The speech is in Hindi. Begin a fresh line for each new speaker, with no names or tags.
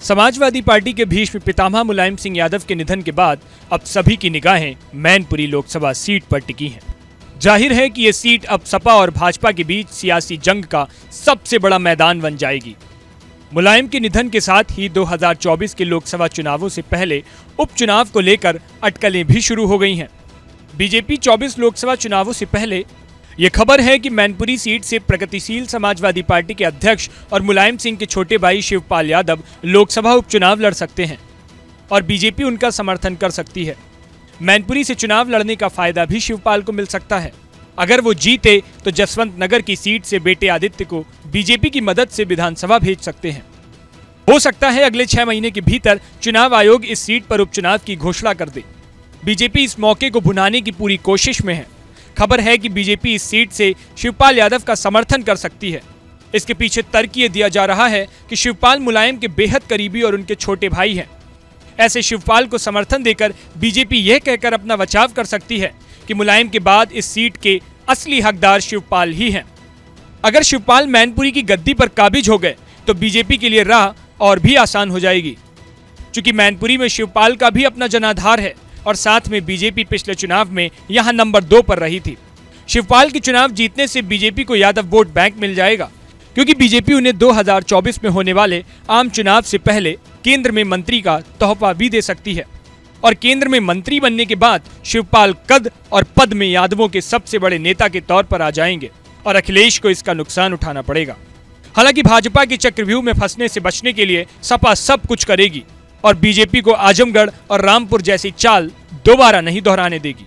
समाजवादी पार्टी के भीष्म पितामह मुलायम सिंह यादव के निधन के बाद अब सभी की निगाहें मैनपुरी लोकसभा सीट पर टिकी हैं। जाहिर है कि ये सीट अब सपा और भाजपा के बीच सियासी जंग का सबसे बड़ा मैदान बन जाएगी। मुलायम के निधन के साथ ही 2024 के लोकसभा चुनावों से पहले उपचुनाव को लेकर अटकलें भी शुरू हो गई हैं। बीजेपी 24 लोकसभा चुनावों से पहले ये खबर है कि मैनपुरी सीट से प्रगतिशील समाजवादी पार्टी के अध्यक्ष और मुलायम सिंह के छोटे भाई शिवपाल यादव लोकसभा उपचुनाव लड़ सकते हैं और बीजेपी उनका समर्थन कर सकती है। मैनपुरी से चुनाव लड़ने का फायदा भी शिवपाल को मिल सकता है। अगर वो जीते तो जसवंत नगर की सीट से बेटे आदित्य को बीजेपी की मदद से विधानसभा भेज सकते हैं। हो सकता है अगले 6 महीने के भीतर चुनाव आयोग इस सीट पर उपचुनाव की घोषणा कर दे। बीजेपी इस मौके को भुनाने की पूरी कोशिश में है। खबर है कि बीजेपी इस सीट से शिवपाल यादव का समर्थन कर सकती है। इसके पीछे तर्क ये दिया जा रहा है कि शिवपाल मुलायम के बेहद करीबी और उनके छोटे भाई हैं। ऐसे शिवपाल को समर्थन देकर बीजेपी यह कहकर अपना बचाव कर सकती है कि मुलायम के बाद इस सीट के असली हकदार शिवपाल ही हैं। अगर शिवपाल मैनपुरी की गद्दी पर काबिज हो गए तो बीजेपी के लिए राह और भी आसान हो जाएगी। चूंकि मैनपुरी में शिवपाल का भी अपना जनाधार है और साथ में बीजेपी पिछले चुनाव में यहां नंबर 2 पर रही थी। शिवपाल के चुनाव जीतने से बीजेपी को यादव वोट बैंक मिल जाएगा, क्योंकि बीजेपी उन्हें 2024 में होने वाले आम चुनाव से पहले केंद्र में मंत्री का तोहफा भी दे सकती है। और केंद्र में मंत्री बनने के बाद शिवपाल कद और पद में यादवों के सबसे बड़े नेता के तौर पर आ जाएंगे और अखिलेश को इसका नुकसान उठाना पड़ेगा। हालांकि भाजपा के चक्रव्यूह में फंसने से बचने के लिए सपा सब कुछ करेगी और बीजेपी को आजमगढ़ और रामपुर जैसी चाल दोबारा नहीं दोहराने देगी।